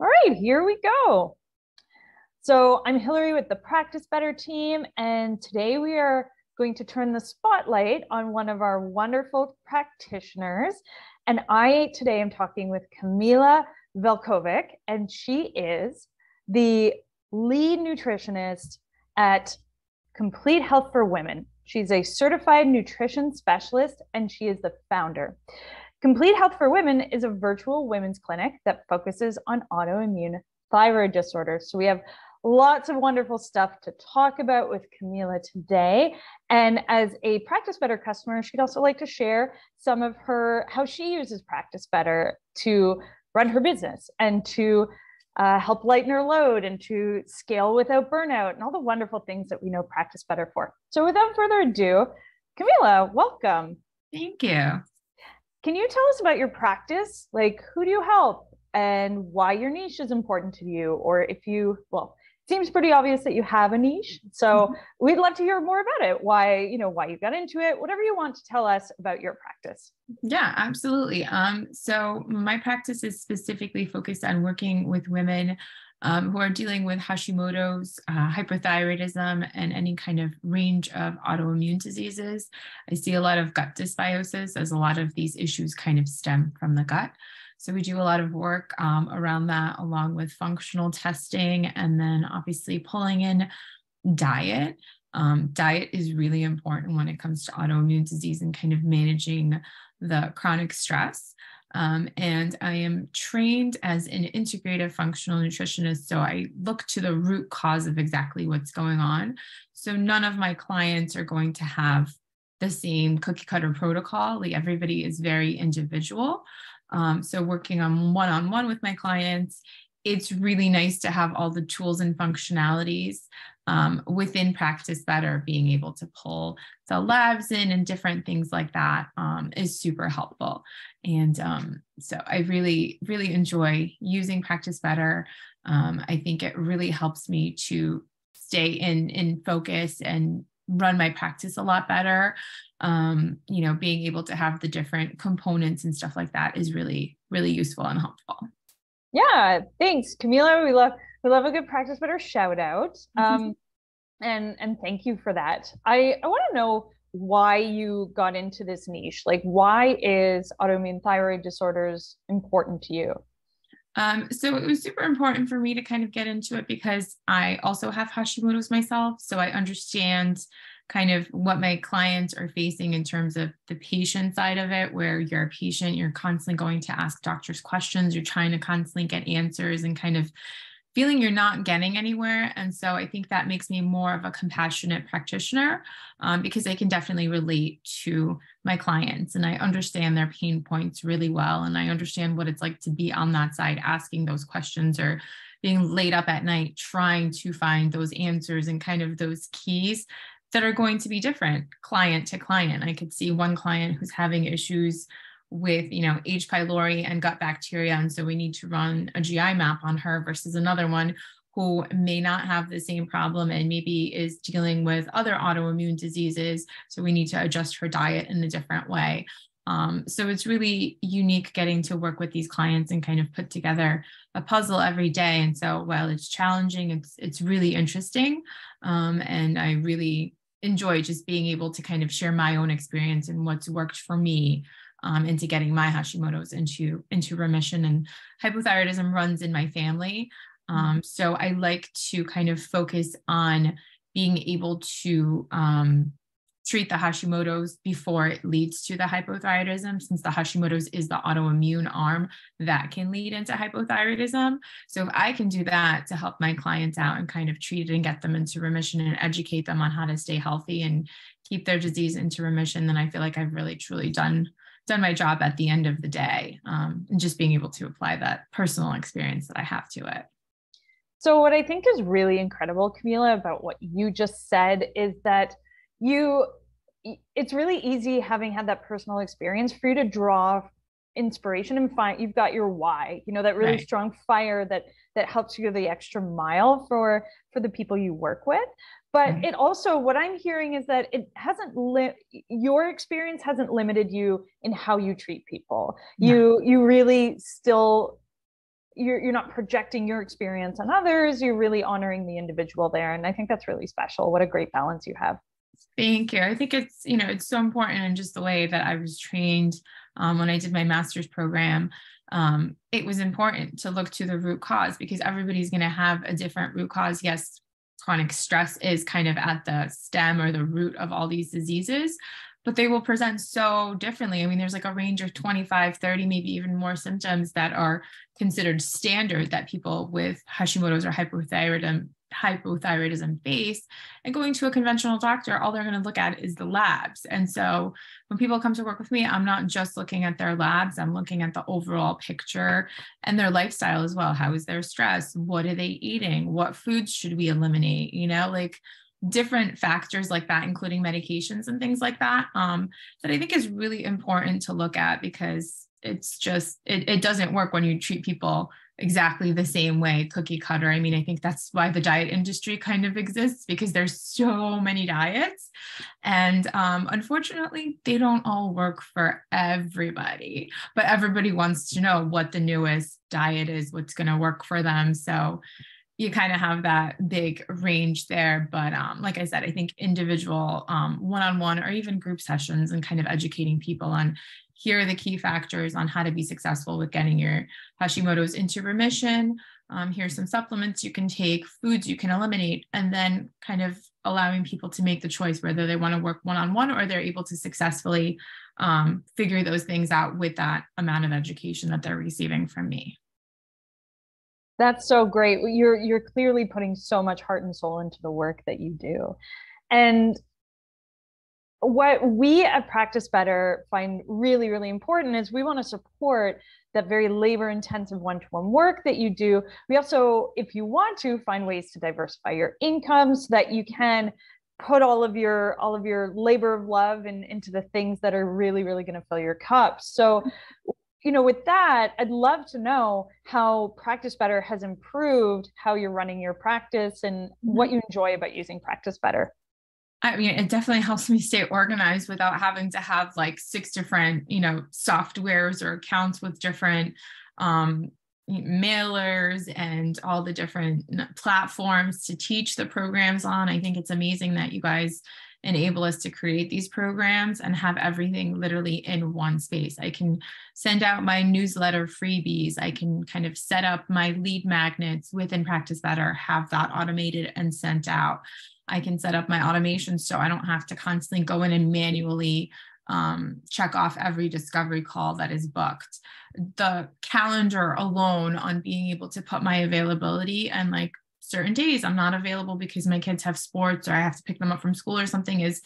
All right, here we go. So I'm Hillary with the Practice Better team, and today we are going to turn the spotlight on one of our wonderful practitioners. And today am talking with Kamila Veljkovic, and she is the lead nutritionist at Complete Health for Women. She's a certified nutrition specialist, and she is the founder. Complete Health for Women is a virtual women's clinic that focuses on autoimmune thyroid disorders. So we have lots of wonderful stuff to talk about with Kamila today. And as a Practice Better customer, she'd also like to share some of how she uses Practice Better to run her business and to help lighten her load and to scale without burnout and all the wonderful things that we know Practice Better for. So without further ado, Kamila, welcome. Thank you. Can you tell us about your practice? Like, who do you help and why your niche is important to you? Or it seems pretty obvious that you have a niche. So we'd love to hear more about it. Why you got into it, whatever you want to tell us about your practice. Yeah, absolutely. So my practice is specifically focused on working with women who are dealing with Hashimoto's, hypothyroidism, and any kind of range of autoimmune diseases. I see a lot of gut dysbiosis, as a lot of these issues kind of stem from the gut. So we do a lot of work around that, along with functional testing, and then obviously pulling in diet. Diet is really important when it comes to autoimmune disease and kind of managing the chronic stress. And I am trained as an integrative functional nutritionist. So I look to the root cause of exactly what's going on. So none of my clients are going to have the same cookie cutter protocol. Like, everybody is very individual. So working on one-on-one with my clients, it's really nice to have all the tools and functionalities within Practice Better. Being able to pull the labs in and different things like that is super helpful. And so I really, really enjoy using Practice Better. I think it really helps me to stay in focus and run my practice a lot better. Being able to have the different components and stuff like that is really, really useful and helpful. Yeah, thanks, Kamila. We love a good Practice Better shout out. And thank you for that. I want to know why you got into this niche. Like, why is autoimmune thyroid disorders important to you? So it was super important for me to kind of get into it because I also have Hashimoto's myself. So I understand kind of what my clients are facing in terms of the patient side of it, where you're a patient, you're constantly going to ask doctors questions, you're trying to constantly get answers and kind of feeling you're not getting anywhere. And so I think that makes me more of a compassionate practitioner because I can definitely relate to my clients and I understand their pain points really well. And I understand what it's like to be on that side, asking those questions or being laid up at night, trying to find those answers and kind of those keys that are going to be different client to client. I could see one client who's having issues with, H. pylori and gut bacteria. And so we need to run a GI map on her versus another one who may not have the same problem and maybe is dealing with other autoimmune diseases. So we need to adjust her diet in a different way. So it's really unique getting to work with these clients and kind of put together a puzzle every day. And so while it's challenging, it's really interesting. And I really enjoy just being able to kind of share my own experience and what's worked for me into getting my Hashimoto's into remission. And hypothyroidism runs in my family. So I like to kind of focus on being able to treat the Hashimoto's before it leads to the hypothyroidism, since the Hashimoto's is the autoimmune arm that can lead into hypothyroidism. So if I can do that to help my clients out and kind of treat it and get them into remission and educate them on how to stay healthy and keep their disease into remission, then I feel like I've really, truly done my job at the end of the day, and just being able to apply that personal experience that I have to it. So what I think is really incredible, Kamila, about what you just said is that it's really easy, having had that personal experience, for you to draw inspiration and find you've got your why, that really strong fire that helps you go the extra mile for the people you work with. But it also, what I'm hearing is that it hasn't your experience hasn't limited you in how you treat people. You really still you're not projecting your experience on others. You're really honoring the individual there. And I think that's really special. What a great balance you have. Thank you. I think it's, it's so important in just the way that I was trained when I did my master's program. It was important to look to the root cause because everybody's going to have a different root cause. Yes, chronic stress is kind of at the stem or the root of all these diseases, but they will present so differently. I mean, there's like a range of 25, 30, maybe even more symptoms that are considered standard that people with Hashimoto's or hypothyroidism face. And going to a conventional doctor, all they're going to look at is the labs. And so when people come to work with me, I'm not just looking at their labs, I'm looking at the overall picture and their lifestyle as well. How is their stress? What are they eating? What foods should we eliminate? Like different factors like that, including medications and things like that, that I think is really important to look at because it's just, it doesn't work when you treat people exactly the same way, cookie cutter. I mean, I think that's why the diet industry kind of exists because there's so many diets. And unfortunately, they don't all work for everybody, but everybody wants to know what the newest diet is, what's going to work for them. So you kind of have that big range there. But like I said, I think individual one-on-one or even group sessions and kind of educating people on here are the key factors on how to be successful with getting your Hashimoto's into remission. Here's some supplements you can take, foods you can eliminate, and then kind of allowing people to make the choice whether they want to work one-on-one or they're able to successfully figure those things out with that amount of education that they're receiving from me. That's so great. You're clearly putting so much heart and soul into the work that you do. And what we at Practice Better find really, really important is we want to support that very labor intensive one-to-one work that you do. We also, if you want to, find ways to diversify your income so that you can put all of your labor of love into the things that are really, really going to fill your cup. So with that, I'd love to know how Practice Better has improved how you're running your practice and what you enjoy about using Practice Better. I mean, it definitely helps me stay organized without having to have like 6 different, softwares or accounts with different mailers and all the different platforms to teach the programs on. I think it's amazing that you guys enable us to create these programs and have everything literally in one space. I can send out my newsletter freebies. I can kind of set up my lead magnets within Practice Better, have that automated and sent out. I can set up my automation so I don't have to constantly go in and manually check off every discovery call that is booked. The calendar alone on being able to put my availability and like certain days I'm not available because my kids have sports or I have to pick them up from school or something is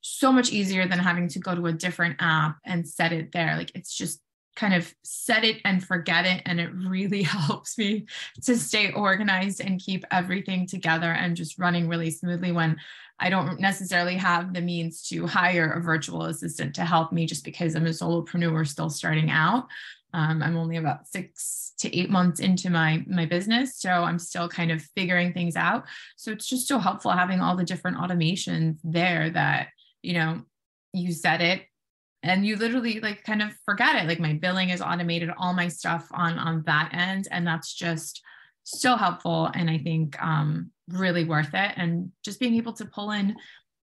so much easier than having to go to a different app and set it there. Like it's just kind of set it and forget it. And it really helps me to stay organized and keep everything together and just running really smoothly when I don't necessarily have the means to hire a virtual assistant to help me just because I'm a solopreneur still starting out. I'm only about 6 to 8 months into my business. So I'm still kind of figuring things out. So it's just so helpful having all the different automations there that, you set it and you literally like kind of forget it. Like my billing is automated, all my stuff on that end. And that's just so helpful. And I think really worth it. And just being able to pull in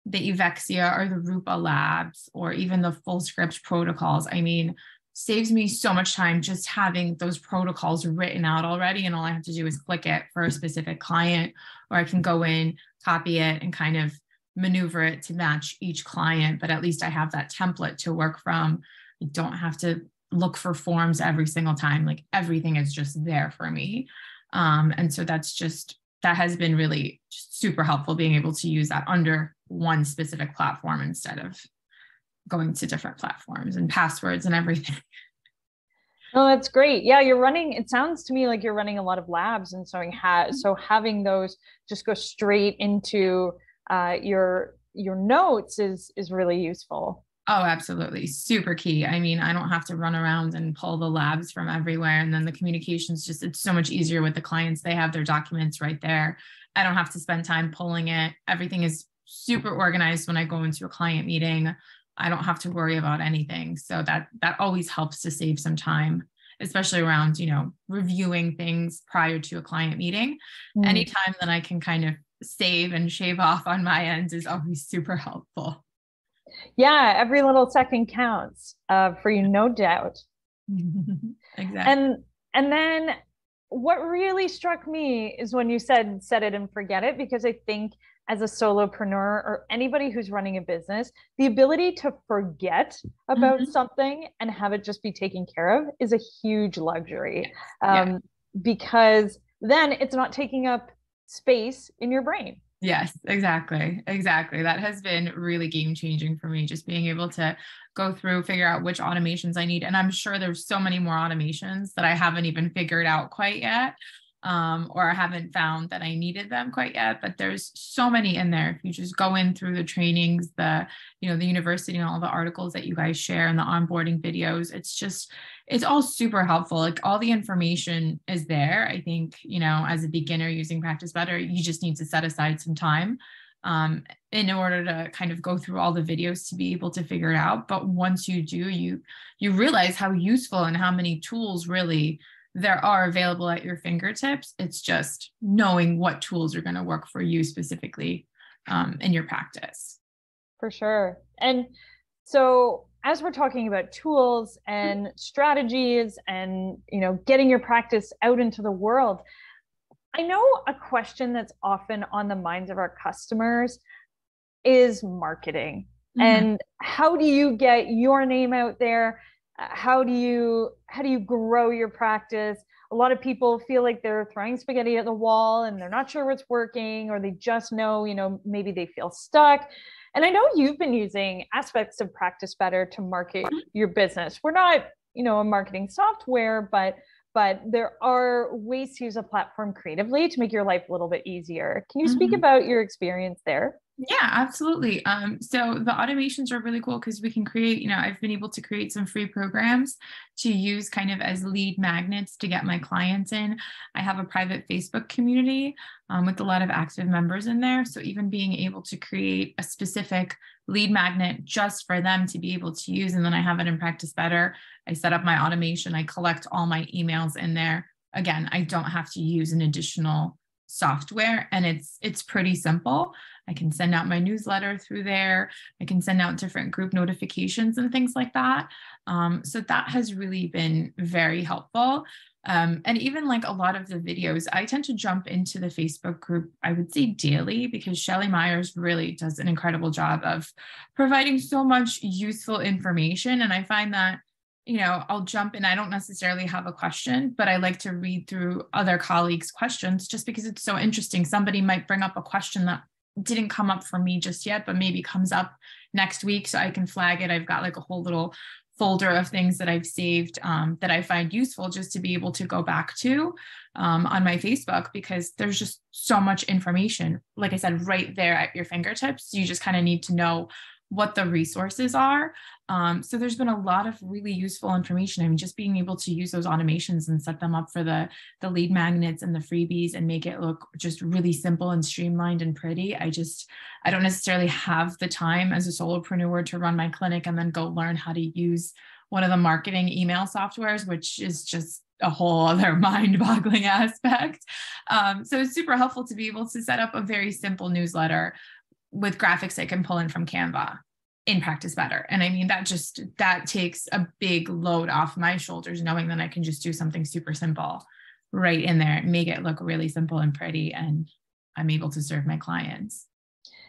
the Evexia or the Rupa labs or even the full script protocols. I mean, saves me so much time just having those protocols written out already. And all I have to do is click it for a specific client, or I can go in, copy it and kind of maneuver it to match each client. But at least I have that template to work from. I don't have to look for forms every single time. Like everything is just there for me. And so that has been really just super helpful being able to use that under one specific platform instead of going to different platforms and passwords and everything. Oh, that's great. Yeah, it sounds to me like you're running a lot of labs. And so having those just go straight into your notes is really useful. Oh, absolutely. Super key. I mean, I don't have to run around and pull the labs from everywhere. And then the communications it's so much easier with the clients. They have their documents right there. I don't have to spend time pulling it. Everything is super organized when I go into a client meeting. I don't have to worry about anything. So that always helps to save some time, especially around, reviewing things prior to a client meeting. Anytime that I can kind of save and shave off on my end is always super helpful. Yeah, every little second counts for you, no doubt. Exactly. And then what really struck me is when you said set it and forget it, because I think as a solopreneur or anybody who's running a business, the ability to forget about something and have it just be taken care of is a huge luxury. Because then it's not taking up space in your brain. Yes, exactly. Exactly. That has been really game changing for me, just being able to go through, figure out which automations I need. And I'm sure there's so many more automations that I haven't even figured out quite yet. Or I haven't found that I needed them quite yet, but there's so many in there. If you just go in through the trainings, the university and all the articles that you guys share and the onboarding videos, it's all super helpful. Like all the information is there. I think, as a beginner using Practice Better, you just need to set aside some time in order to kind of go through all the videos to be able to figure it out. But once you do, you realize how useful and how many tools really there are available at your fingertips. It's just knowing what tools are going to work for you specifically in your practice. For sure. And so as we're talking about tools and strategies and, getting your practice out into the world, I know a question that's often on the minds of our customers is marketing. And how do you get your name out there? How do you grow your practice? A lot of people feel like they're throwing spaghetti at the wall and they're not sure what's working, or they just know, maybe they feel stuck. And I know you've been using aspects of Practice Better to market your business. We're not, a marketing software, but there are ways to use a platform creatively to make your life a little bit easier. Can you speak about your experience there? Yeah, absolutely. So the automations are really cool because we can create, I've been able to create some free programs to use kind of as lead magnets to get my clients in. I have a private Facebook community with a lot of active members in there. So even being able to create a specific lead magnet just for them to be able to use, and then I have it in Practice Better. I set up my automation. I collect all my emails in there. Again, I don't have to use an additional software, and it's pretty simple. I can send out my newsletter through there. I can send out different group notifications and things like that. So that has really been very helpful. And even like a lot of the videos, I tend to jump into the Facebook group, I would say daily, because Shelly Myers really does an incredible job of providing so much useful information. And I find that I'll jump in. I don't necessarily have a question, but I like to read through other colleagues' questions just because it's so interesting. Somebody might bring up a question that didn't come up for me just yet, but maybe comes up next week. So I can flag it. I've got like a whole little folder of things that I've saved that I find useful just to be able to go back to on my Facebook, because there's just so much information, like I said, right there at your fingertips. You just kind of need to know what the resources are. So there's been a lot of really useful information. I mean, just being able to use those automations and set them up for the lead magnets and the freebies and make it look just really simple and streamlined and pretty. I don't necessarily have the time as a solopreneur to run my clinic and then go learn how to use one of the marketing email softwares, which is just a whole other mind-boggling aspect. So it's super helpful to be able to set up a very simple newsletter with graphics I can pull in from Canva in Practice Better. And I mean, that takes a big load off my shoulders, knowing that I can just do something super simple right in there, make it look really simple and pretty, and I'm able to serve my clients.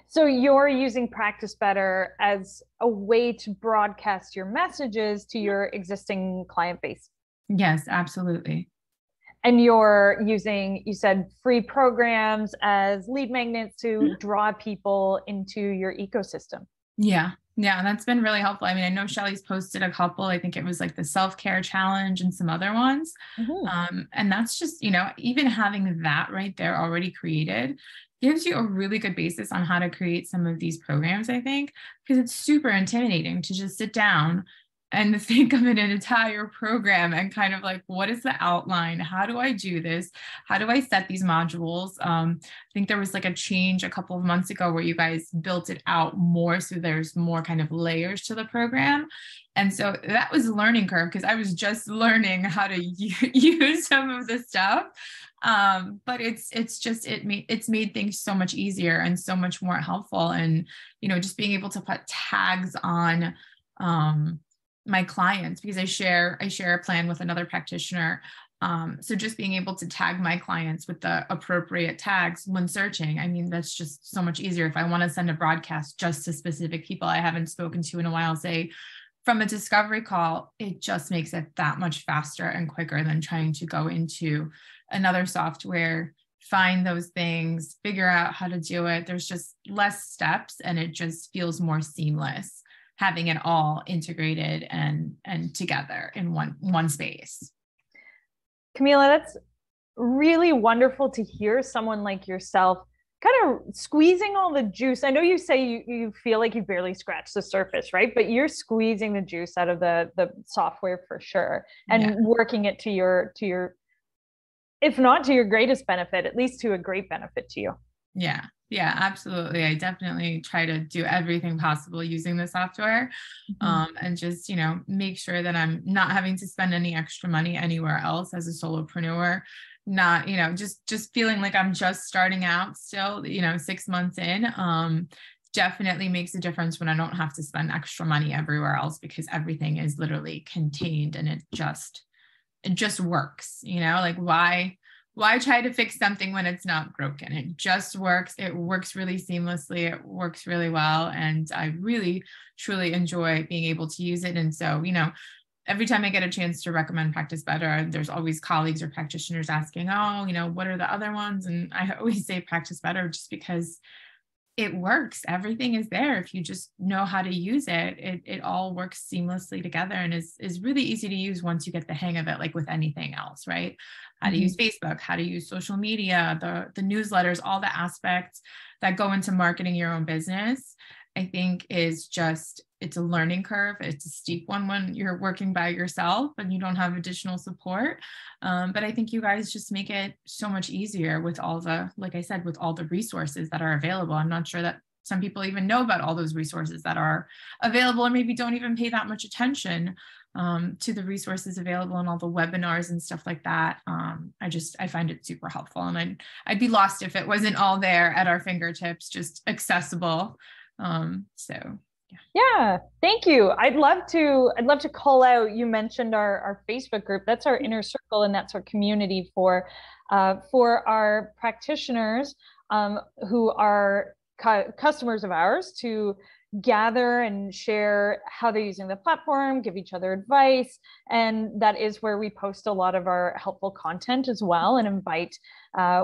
So you're using Practice Better as a way to broadcast your messages to your existing client base. Yes, absolutely. And you're using, you said, free programs as lead magnets to draw people into your ecosystem. Yeah, that's been really helpful. I mean, I know Shelly's posted a couple. I think it was like the self-care challenge and some other ones. And that's just, even having that right there already created gives you a really good basis on how to create some of these programs, I think, because it's super intimidating to just sit down and think of an entire program and kind of like, what is the outline? How do I do this? How do I set these modules? I think there was like a change a couple of months ago where you guys built it out more. So there's more kind of layers to the program. And so that was a learning curve because I was just learning how to use some of the stuff. But it's made things so much easier and so much more helpful. And, just being able to put tags on, my clients, because I share a plan with another practitioner. So just being able to tag my clients with the appropriate tags when searching, I mean, that's just so much easier. If I want to send a broadcast just to specific people I haven't spoken to in a while, say from a discovery call, it just makes it that much faster and quicker than trying to go into another software, find those things, figure out how to do it. There's just less steps and it just feels more seamless having it all integrated and together in one space. Kamila, that's really wonderful to hear someone like yourself kind of squeezing all the juice. I know you say you feel like you barely scratched the surface, right? But you're squeezing the juice out of the software for sure, and working it to your, if not to your greatest benefit, at least to a great benefit to you. Yeah, absolutely. I definitely try to do everything possible using the software, and just, make sure that I'm not having to spend any extra money anywhere else as a solopreneur, not, just feeling like I'm just starting out still, 6 months in, definitely makes a difference when I don't have to spend extra money everywhere else because everything is literally contained and it just works, like why try to fix something when it's not broken? It just works. It works really seamlessly. It works really well. And I really, truly enjoy being able to use it. And so, every time I get a chance to recommend Practice Better, there's always colleagues or practitioners asking, oh, what are the other ones? And I always say Practice Better just because it works. Everything is there. If you just know how to use it, it all works seamlessly together and is really easy to use once you get the hang of it, like with anything else, right? How to use Facebook, how to use social media, the newsletters, all the aspects that go into marketing your own business, I think it's a learning curve. It's a steep one when you're working by yourself and you don't have additional support. But I think you guys just make it so much easier with like I said, with all the resources that are available. I'm not sure that some people even know about all those resources that are available, or maybe don't even pay that much attention to the resources available and all the webinars and stuff like that. I find it super helpful, and I'd be lost if it wasn't all there at our fingertips, just accessible. Yeah, thank you. I'd love to call out, you mentioned our Facebook group. That's our inner circle, and that's our community for our practitioners who are customers of ours to gather and share how they're using the platform, give each other advice. And that is where we post a lot of our helpful content as well, and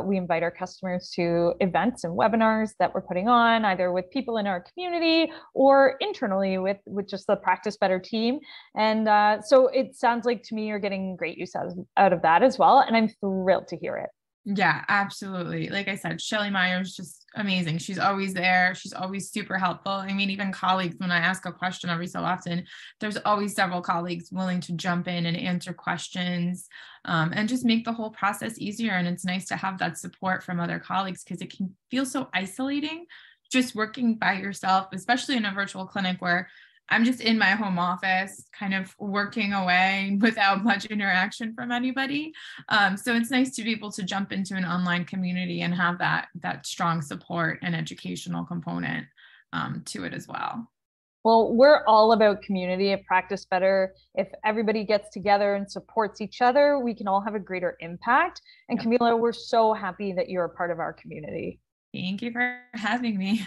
we invite our customers to events and webinars that we're putting on, either with people in our community or internally with just the Practice Better team. And so it sounds like to me you're getting great use out of that as well. And I'm thrilled to hear it. Yeah, absolutely. Like I said, Shelly Meyer's just amazing. She's always there. She's always super helpful. I mean, even colleagues, when I ask a question every so often, there's always several colleagues willing to jump in and answer questions, and just make the whole process easier. And it's nice to have that support from other colleagues because it can feel so isolating just working by yourself, especially in a virtual clinic where I'm just in my home office, kind of working away without much interaction from anybody. So it's nice to be able to jump into an online community and have that strong support and educational component to it as well. Well, we're all about community at Practice Better. If everybody gets together and supports each other, we can all have a greater impact. And Kamila, we're so happy that you're a part of our community. Thank you for having me.